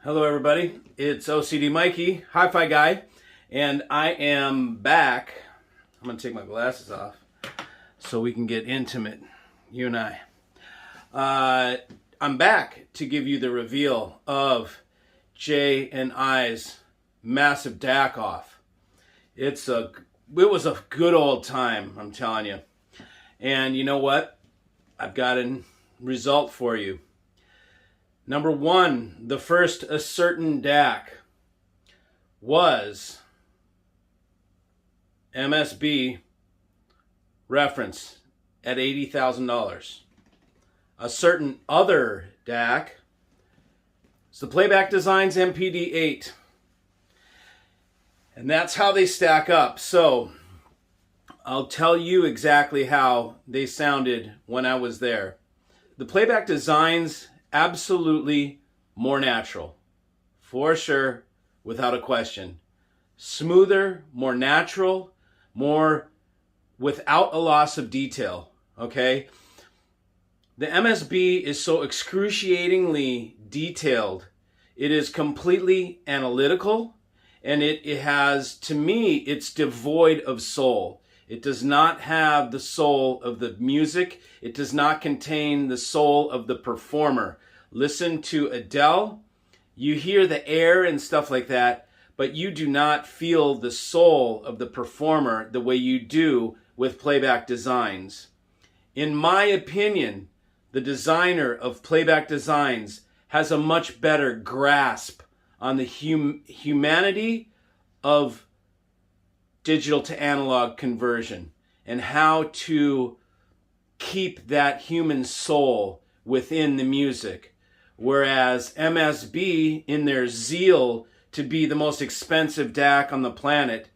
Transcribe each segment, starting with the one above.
Hello everybody, it's OCD Mikey, Hi-Fi Guy, and I am back. I'm going to take my glasses off so we can get intimate, you and I. I'm back to give you the reveal of Jay and I's massive DAC off. It was a good old time, I'm telling you. And you know what? I've got a result for you. Number one, the first A Certain DAC was MSB reference at $80,000. A certain other DAC is the Playback Designs MPD-8. And that's how they stack up. So I'll tell you exactly how they sounded when I was there. The Playback Designs, absolutely more natural, for sure, without a question. Smoother, more natural, more without a loss of detail, okay? The MSB is so excruciatingly detailed. It is completely analytical, and it has, to me, it's devoid of soul. It does not have the soul of the music. It does not contain the soul of the performer. Listen to Adele. You hear the air and stuff like that, but you do not feel the soul of the performer the way you do with Playback Designs. In my opinion, the designer of Playback Designs has a much better grasp on the humanity of digital to analog conversion and how to keep that human soul within the music. Whereas MSB, in their zeal to be the most expensive DAC on the planet,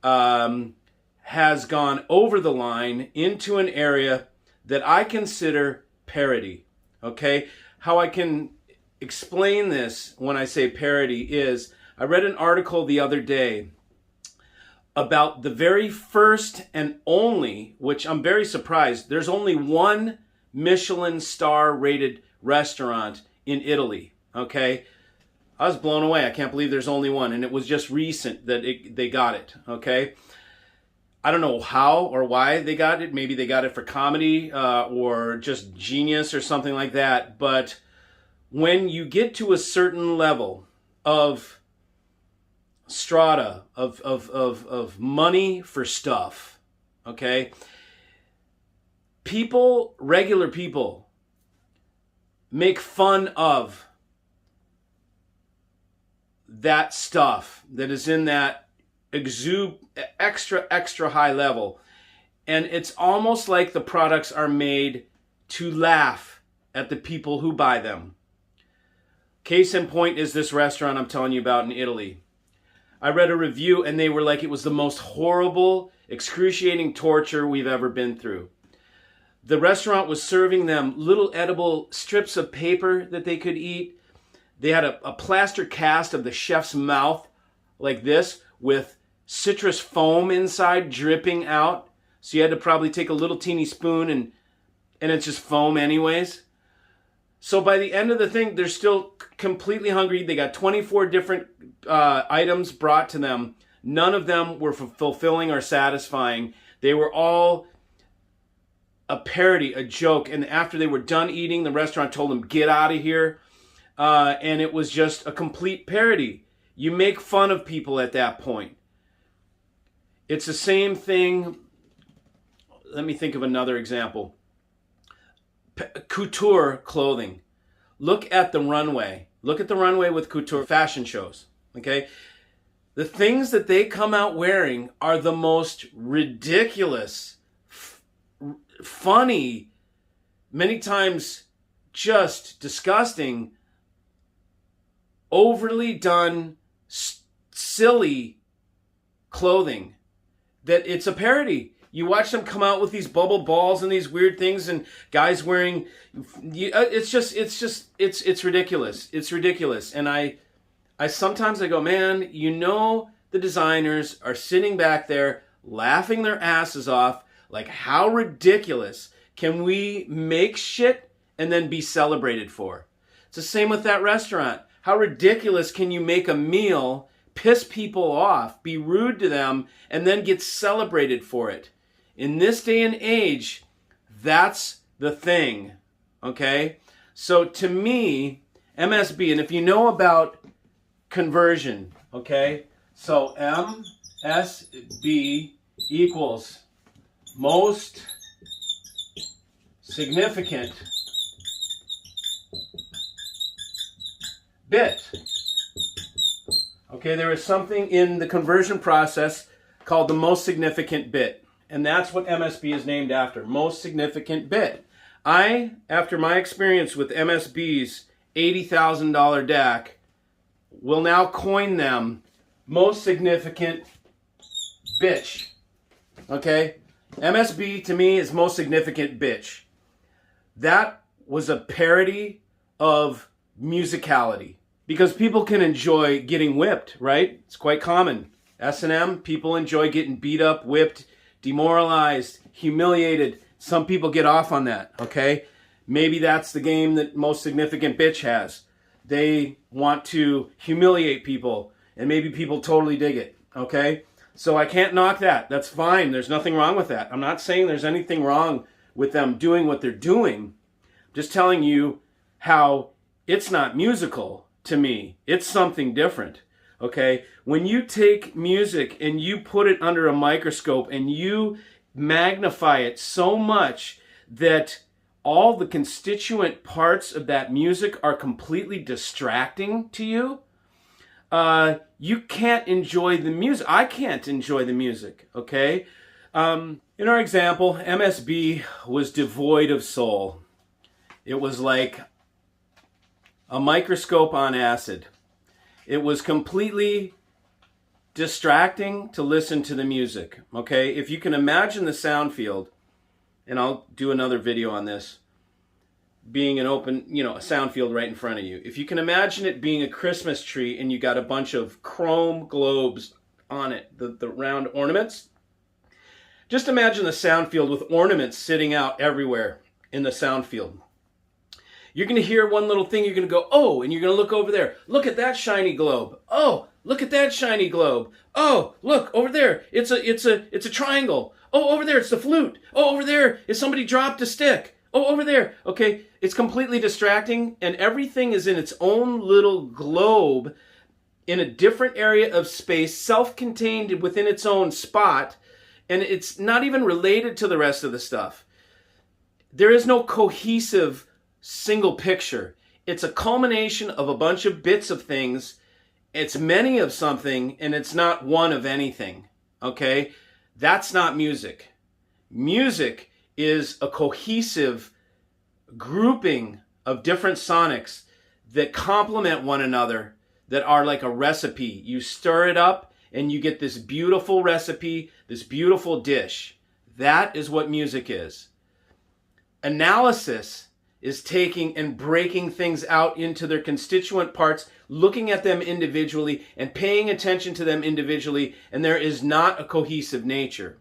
has gone over the line into an area that I consider parody. Okay? How I can explain this when I say parody is, I read an article the other day about the very first and only, which I'm very surprised, there's only one Michelin star rated restaurant in Italy, okay? I was blown away. I can't believe there's only one, and it was just recent that they got it, okay? I don't know how or why they got it. Maybe they got it for comedy or just genius or something like that, but when you get to a certain level of strata of money for stuff, okay? People, regular people, make fun of that stuff that is in that extra high level. And it's almost like the products are made to laugh at the people who buy them. Case in point is this restaurant I'm telling you about in Italy. I read a review and they were like, it was the most horrible, excruciating torture we've ever been through. The restaurant was serving them little edible strips of paper that they could eat. They had a plaster cast of the chef's mouth like this with citrus foam inside dripping out. So you had to probably take a little teeny spoon and it's just foam anyways. So by the end of the thing, they're still completely hungry. They got 24 different items brought to them. None of them were fulfilling or satisfying. They were all a parody, a joke. And after they were done eating, the restaurant told them, get out of here. And it was just a complete parody. You make fun of people at that point. It's the same thing. Let me think of another example. Couture clothing. Look at the runway. Look at the runway with couture fashion shows. Okay? The things that they come out wearing are the most ridiculous, funny, many times just disgusting, overly done, silly clothing that it's a parody. You watch them come out with these bubble balls and these weird things, and guys wearing. It's ridiculous. It's ridiculous. And I sometimes I go, man, you know, the designers are sitting back there laughing their asses off. Like, how ridiculous can we make shit and then be celebrated for? It's the same with that restaurant. How ridiculous can you make a meal, piss people off, be rude to them, and then get celebrated for it? In this day and age, that's the thing, okay? So to me, MSB, and if you know about conversion, okay? So MSB equals most significant bit. Okay, there is something in the conversion process called the most significant bit. And that's what MSB is named after, most significant bit. I, after my experience with MSB's $80,000 DAC, will now coin them most significant bitch. Okay? MSB to me is most significant bitch. That was a parody of musicality. Because people can enjoy getting whipped, right? It's quite common. S&M, people enjoy getting beat up, whipped, demoralized, humiliated. Some people get off on that, okay? Maybe that's the game that most significant bitch has. They want to humiliate people, and maybe people totally dig it, okay? So I can't knock that. That's fine. There's nothing wrong with that. I'm not saying there's anything wrong with them doing what they're doing. I'm just telling you how it's not musical to me. It's something different, okay? When you take music and you put it under a microscope and you magnify it so much that all the constituent parts of that music are completely distracting to you, you can't enjoy the music. I can't enjoy the music, okay? In our example, MSB was devoid of soul. It was like a microscope on acid. It was completely distracting to listen to the music, okay? If you can imagine the sound field, and I'll do another video on this, being an open, a sound field right in front of you. If you can imagine it being a Christmas tree and you got a bunch of chrome globes on it, the round ornaments, just imagine the sound field with ornaments sitting out everywhere in the sound field. You're going to hear one little thing, you're going to go, oh, and you're going to look over there. Look at that shiny globe. Oh, look at that shiny globe. Oh, look, over there, it's a triangle. Oh, over there, it's the flute. Oh, over there, is somebody dropped a stick. Oh, over there. Okay, it's completely distracting, and everything is in its own little globe in a different area of space, self-contained within its own spot, and it's not even related to the rest of the stuff. There is no cohesive single picture. It's a culmination of a bunch of bits of things. It's many of something, and it's not one of anything. Okay? That's not music. Music is a cohesive grouping of different sonics that complement one another, that are like a recipe. You stir it up, and you get this beautiful recipe, this beautiful dish. That is what music is. Analysis is taking and breaking things out into their constituent parts, looking at them individually and paying attention to them individually, and there is not a cohesive nature.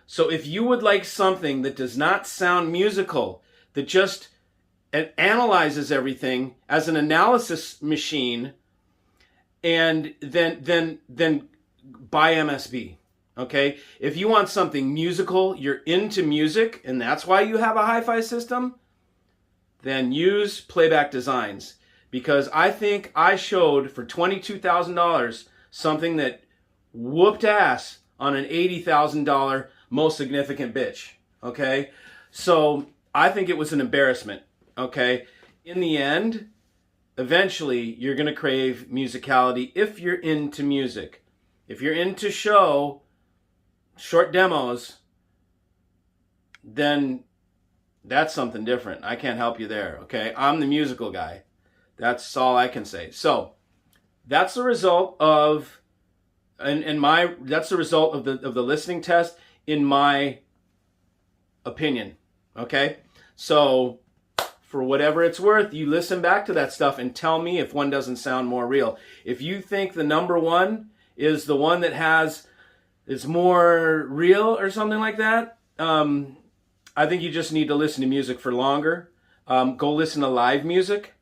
So if you would like something that does not sound musical, that just analyzes everything as an analysis machine, and then buy MSB. Okay? If you want something musical, you're into music, and that's why you have a hi-fi system, then use Playback Designs, because I think I showed for $22,000 something that whooped ass on an $80,000 most significant bitch, okay? So I think it was an embarrassment, okay? In the end, eventually you're going to crave musicality if you're into music. If you're into short demos, then that's something different. I can't help you there, okay? I'm the musical guy. That's all I can say. So that's the result of, that's the result of the listening test, in my opinion, okay? So for whatever it's worth, you listen back to that stuff and tell me if one doesn't sound more real. If you think the number one is the one that is more real or something like that, I think you just need to listen to music for longer. Go listen to live music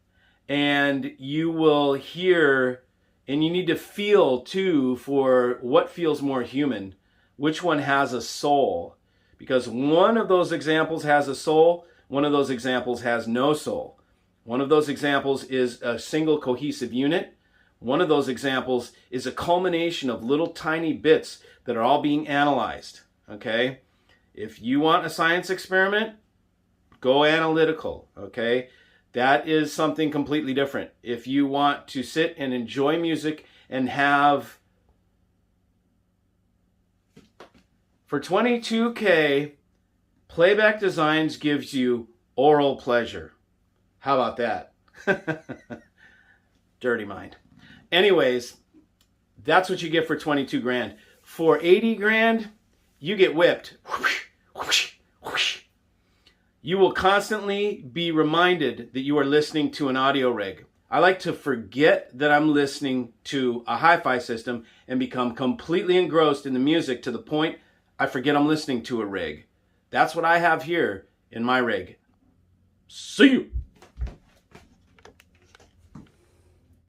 and you will hear, and you need to feel too for what feels more human, which one has a soul. Because one of those examples has a soul, one of those examples has no soul. One of those examples is a single cohesive unit. One of those examples is a culmination of little tiny bits that are all being analyzed. Okay? If you want a science experiment, go analytical. Okay? That is something completely different. If you want to sit and enjoy music and have, for 22K, Playback Designs gives you oral pleasure. How about that? Dirty mind. Anyways, that's what you get for 22 grand. For 80 grand, you get whipped. Whoosh, whoosh, whoosh. You will constantly be reminded that you are listening to an audio rig. I like to forget that I'm listening to a hi-fi system and become completely engrossed in the music to the point I forget I'm listening to a rig. That's what I have here in my rig. See you.